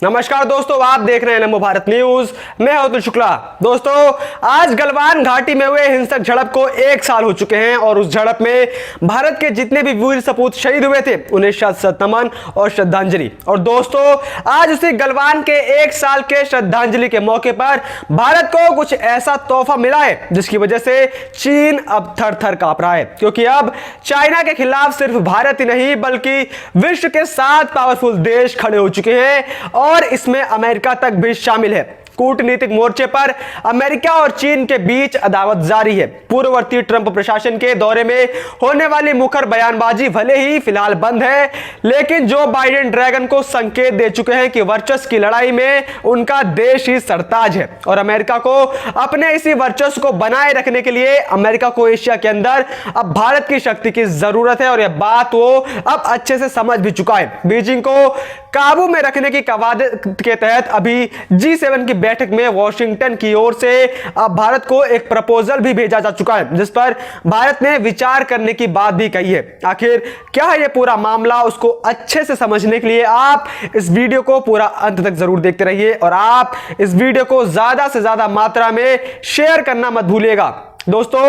नमस्कार दोस्तों, आप देख रहे हैं नमो भारत न्यूज। मैं हूं अतुल शुक्ला। दोस्तों, आज गलवान घाटी में हुए हिंसक झड़प को 1 साल हो चुके हैं और उस झड़प में भारत के जितने भी वीर सपूत शहीद हुए थे उन्हें शत नमन और श्रद्धांजलि। और दोस्तों, आज उसी गलवान के 1 साल के श्रद्धांजलि के मौके पर भारत को कुछ ऐसा तोहफा मिला है जिसकी वजह से चीन अब थर थर कांप रहा है, क्योंकि अब चाइना के खिलाफ सिर्फ भारत ही नहीं बल्कि विश्व के 7 पावरफुल देश खड़े हो चुके हैं और इसमें अमेरिका तक भी शामिल है। कूटनीतिक मोर्चे पर अमेरिका और चीन के बीच अदावत जारी है। पूर्ववर्ती ट्रंप प्रशासन के दौरे में होने वाली मुखर बयानबाजी भले ही फिलहाल बंद है, लेकिन जो बाइडेन ड्रैगन को संकेत दे चुके हैं कि वर्चस्व की लड़ाई में उनका देश ही सरताज है और अमेरिका को अपने इसी वर्चस्व को बनाए रखने के लिए अमेरिका को एशिया के अंदर अब भारत की शक्ति की जरूरत है और यह बात वो अब अच्छे से समझ भी चुका है। बीजिंग को काबू में रखने की कवायद के तहत अभी G7 की बैठक में वॉशिंगटन की ओर से अब भारत को एक प्रपोजल भी भेजा जा चुका है, जिस पर भारत ने विचार करने की बात भी कही है। आखिर क्या है यह पूरा मामला, उसको अच्छे से समझने के लिए आप इस वीडियो को पूरा अंत तक जरूर देखते रहिए और आप इस वीडियो को ज्यादा से ज्यादा मात्रा में शेयर करना मत भूलिएगा। दोस्तों,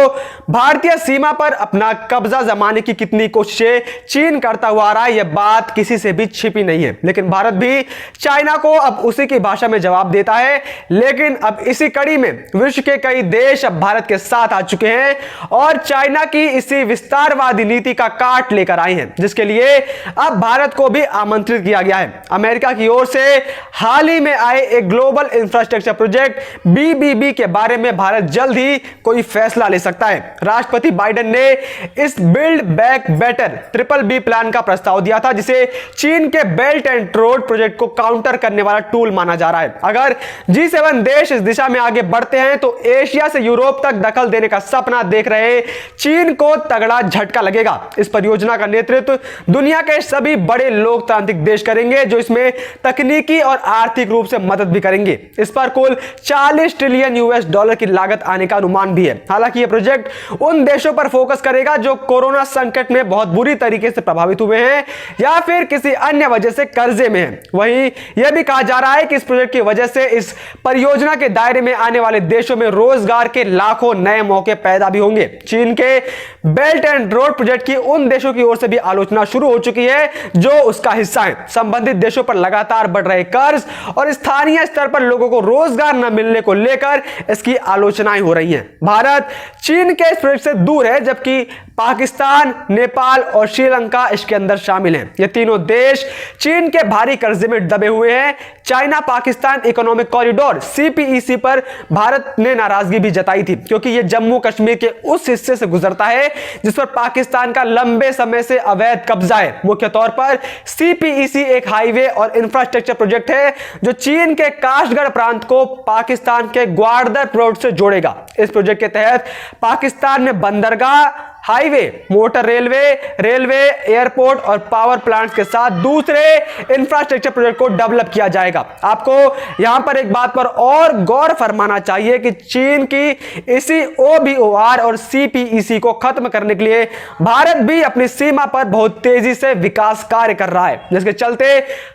भारतीय सीमा पर अपना कब्जा जमाने की कितनी कोशिशें चीन करता हुआ आ रहा है, यह बात किसी से भी छिपी नहीं है, लेकिन भारत भी चाइना को अब उसी की भाषा में जवाब देता है। लेकिन अब इसी कड़ी में विश्व के कई देश अब भारत के साथ आ चुके हैं और चाइना की इसी विस्तारवादी नीति का काट लेकर आए हैं, जिसके लिए अब भारत को भी आमंत्रित किया गया है। अमेरिका की ओर से हाल ही में आए एक ग्लोबल इंफ्रास्ट्रक्चर प्रोजेक्ट BBB के बारे में भारत जल्द ही कोई फैसला ले सकता है। राष्ट्रपति बाइडेन ने इस build back better BBB plan का प्रस्ताव दिया था, जिसे चीन के बेल्ट एंड रोड प्रोजेक्ट को काउंटर करने वाला टूल माना जा रहा है। अगर G7 देश इस दिशा में आगे बढ़ते हैं तो एशिया से यूरोप तक दखल देने का सपना देख रहे चीन को तगड़ा झटका लगेगा। इस परियोजना का नेतृत्व दुनिया के सभी बड़े लोकतांत्रिक देश करेंगे, जो इसमें तकनीकी और आर्थिक रूप से मदद भी करेंगे। इस पर कुल $40 ट्रिलियन की लागत आने का अनुमान भी है। हालांकि यह प्रोजेक्ट उन देशों पर फोकस करेगा जो कोरोना संकट में बहुत बुरी तरीके से प्रभावित हुए हैं या फिर किसी अन्य वजह से कर्जे में हैं। वहीं यह भी कहा जा रहा है कि इस प्रोजेक्ट की वजह से इस परियोजना के दायरे में आने वाले देशों में रोजगार के लाखों नए मौके पैदा भी होंगे। चीन के बेल्ट एंड रोड प्रोजेक्ट की उन देशों की ओर से भी आलोचना शुरू हो चुकी है जो उसका हिस्सा है। संबंधित देशों पर लगातार बढ़ रहे कर्ज और स्थानीय स्तर पर लोगों को रोजगार न मिलने को लेकर इसकी आलोचनाएं हो रही हैं। भारत चीन के इस प्रोजेक्ट से दूर है, जबकि पाकिस्तान, नेपाल और श्रीलंका इसके अंदर शामिल हैं। ये तीनों देश चीन के भारी कर्जे में दबे हुए हैं। China Pakistan economic corridor CPEC पर भारत ने नाराजगी भी जताई थी, क्योंकि यह जम्मू कश्मीर के उस हिस्से से गुजरता है जिस पर पाकिस्तान का लंबे समय से अवैध कब्जा है। मुख्य तौर पर CPEC एक हाईवे और इंफ्रास्ट्रक्चर प्रोजेक्ट है जो चीन के काशगढ़ प्रांत को पाकिस्तान के ग्वादर पोर्ट से जोड़ेगा। इस प्रोजेक्ट के तहत पाकिस्तान में बंदरगाह, हाईवे, मोटर रेलवे, एयरपोर्ट और पावर प्लांट्स के साथ दूसरे इंफ्रास्ट्रक्चर प्रोजेक्ट को डेवलप किया जाएगा। आपको यहां पर एक बात पर और गौर फरमाना चाहिए कि चीन की इसी OBOR और CPEC को खत्म करने के लिए भारत भी अपनी सीमा पर बहुत तेजी से विकास कार्य कर रहा है, जिसके चलते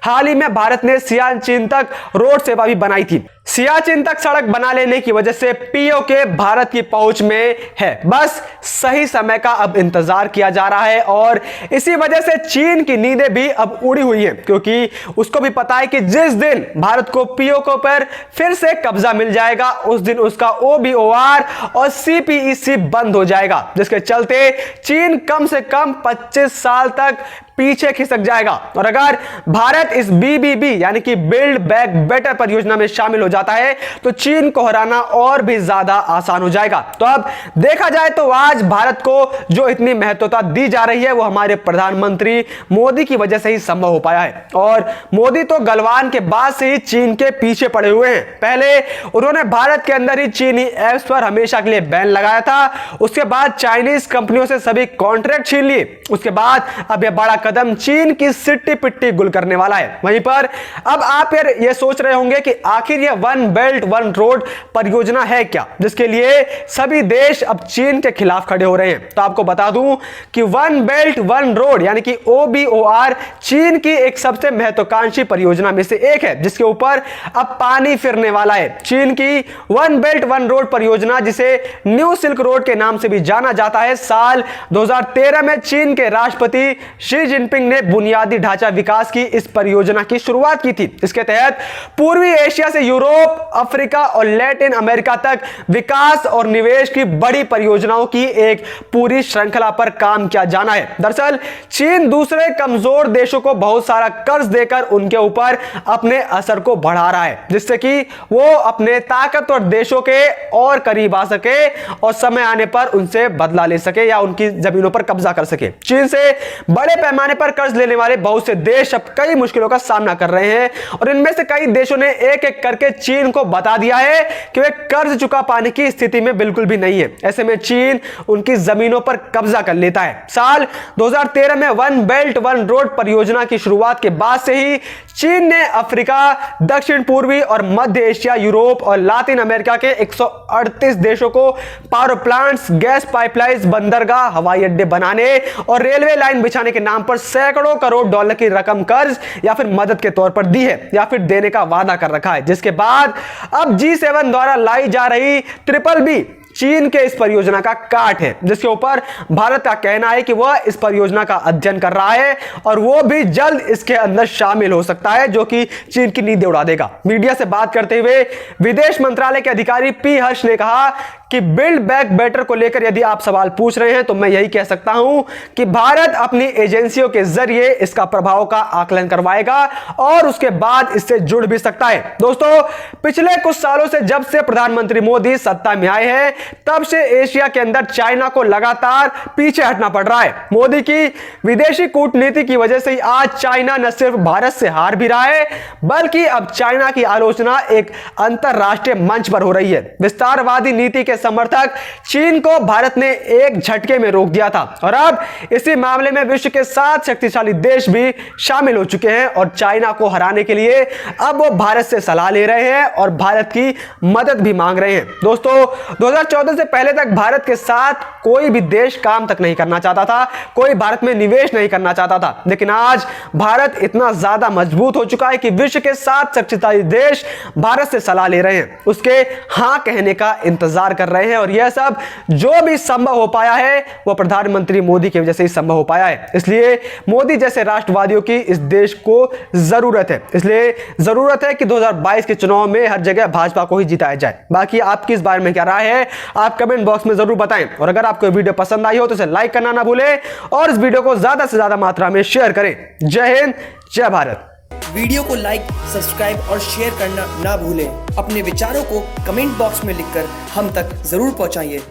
हाल ही में भारत ने सियाचिन तक रोड सेवा भी बनाई थी। सियाचिन तक सड़क बना लेने की वजह से POK भारत की पहुंच में है। बस सही समय का अब इंतजार किया जा रहा है और इसी वजह से चीन की नींदें भी अब उड़ी हुई हैं, क्योंकि उसको भी पता है कि जिस दिन भारत को POK पर फिर से कब्जा मिल जाएगा उस दिन उसका OBOR और CPEC बंद हो जाएगा, जिसके चलते चीन कम से कम 25 साल तक पीछे खिसक जाएगा। और अगर भारत इस BBB यानी कि बिल्ड बैक बेटर परियोजना में शामिल हो जाता है तो चीन को हराना और भी ज्यादा आसान हो जाएगा। तो अब देखा जाए तो आज भारत को जो इतनी महत्वता दी जा रही है वो हमारे प्रधानमंत्री मोदी की वजह से ही संभव हो पाया है। और मोदी तो गलवान के बाद से ही चीन के पीछे पड़े हुए हैं। पहले उन्होंने भारत के अंदर ही चीनी एप्स पर हमेशा के लिए बैन लगाया था, उसके बाद चाइनीज कंपनियों से सभी कॉन्ट्रैक्ट छीन लिए, उसके बाद अब यह बड़ा कदम चीन की सिट्टी पिट्टी गुल करने वाला है। वहीं पर अब आप यार ये सोच रहे होंगे कि आखिर ये वन बेल्ट वन रोड परियोजना है क्या, जिसके लिए सभी देश अब चीन के खिलाफ खड़े हो रहे हैं। तो आपको बता दूं कि वन बेल्ट वन रोड यानी कि OBOR चीन की एक सबसे महत्वाकांक्षी परियोजना में से एक है, जिसके ऊपर अब पानी फिरने वाला है। चीन की वन बेल्ट वन रोड परियोजना, जिसे न्यू सिल्क रोड के नाम से भी जाना जाता है, साल 2013 में चीन के राष्ट्रपति शी जिनपिंग ने बुनियादी ढांचा विकास की इस परियोजना की शुरुआत की थी। इसके तहत पूर्वी एशिया से यूरोप, अफ्रीका और लैटिन अमेरिका तक विकास और निवेश की बड़ी परियोजनाओं की एक पूरी श्रृंखला पर काम किया जाना है। दरअसल चीन दूसरे कमजोर देशों को बहुत सारा कर्ज देकर उनके ऊपर अपने असर को बढ़ा रहा है, जिससे कि वो अपने ताकतवर देशों के और करीब आ सके और समय आने पर उनसे बदला ले सके या उनकी जमीनों पर कब्जा कर सके। चीन से बड़े पैमाने पर कर्ज लेने वाले बहुत से देश अब कई मुश्किलों का सामना कर रहे हैं और इनमें से कई देशों ने एक एक करके चीन को बता दिया है कि वे कर्ज चुका पाने की स्थिति में बिल्कुल भी नहीं है। ऐसे में चीन उनकी जमीनों पर कब्जा कर लेता है। साल 2013 में वन बेल्ट वन रोड परियोजना की शुरुआत के बाद से ही चीन ने अफ्रीका, दक्षिण पूर्वी और मध्य एशिया, यूरोप और लातिन अमेरिका के 138 देशों को पावर प्लांट्स, गैस पाइपलाइंस, बंदरगाह, हवाई अड्डे बनाने और रेलवे लाइन बिछाने के नाम पर सैकड़ों करोड़ डॉलर की रकम कर्ज या फिर मदद के तौर पर दी है या फिर देने का वादा कर रखा है, जिसके बाद अब G7 द्वारा लाई जा रही BBB चीन के इस परियोजना का काट है, जिसके ऊपर भारत का कहना है कि वह इस परियोजना का अध्ययन कर रहा है और वो भी जल्द इसके अंदर शामिल हो सकता है, जो कि चीन की नींद उड़ा देगा। मीडिया से बात करते हुए विदेश मंत्रालय के अधिकारी P हर्ष ने कहा कि बिल्ड बैक बेटर को लेकर यदि आप सवाल पूछ रहे हैं तो मैं यही कह सकता हूं कि भारत अपनी एजेंसियों के जरिए इसका प्रभाव का आकलन करवाएगा और उसके बाद इससे जुड़ भी सकता है। दोस्तों, पिछले कुछ सालों से जब से प्रधानमंत्री मोदी सत्ता में आए हैं तब से एशिया के अंदर चाइना को लगातार पीछे हटना पड़ रहा है। मोदी की विदेशी कूटनीति की वजह से आज चाइना न सिर्फ भारत से हार भी रहा है बल्कि अब चाइना की आलोचना एक अंतरराष्ट्रीय मंच पर हो रही है। विस्तारवादी नीति के समर्थक चीन को भारत ने एक झटके में रोक दिया था और अब इसी मामले में विश्व के 7 शक्तिशाली देश भी शामिल हो चुके हैं और चाइना को हराने के लिए अब वो भारत से सलाह ले रहे हैं और भारत की मदद भी मांग रहे हैं। दोस्तों, 2014 से पहले तक भारत के साथ कोई भी देश काम तक नहीं करना चाहता था, कोई भारत में निवेश नहीं करना चाहता था, लेकिन आज भारत इतना ज्यादा मजबूत हो चुका है कि विश्व के 7 शक्तिशाली देश भारत से सलाह ले रहे हैं, उसके हां कहने का इंतजार कर रहे हैं और यह सब जो भी संभव हो पाया है वह प्रधानमंत्री मोदी की वजह से ही संभव हो पाया है। इसलिए मोदी जैसे राष्ट्रवादियों की इस देश को जरूरत है। इसलिए जरूरत है कि 2022 के चुनाव में हर जगह भाजपा को ही जिताया जाए। बाकी आपकी इस बारे में क्या राय है आप कमेंट बॉक्स में जरूर बताएं और अगर आपको वीडियो पसंद आई हो तो इसे लाइक करना ना भूलें और इस वीडियो को ज्यादा से ज्यादा मात्रा में शेयर करें। जय हिंद, जय भारत। वीडियो को लाइक, सब्सक्राइब और शेयर करना ना भूलें। अपने विचारों को कमेंट बॉक्स में लिखकर हम तक जरूर पहुंचाइए।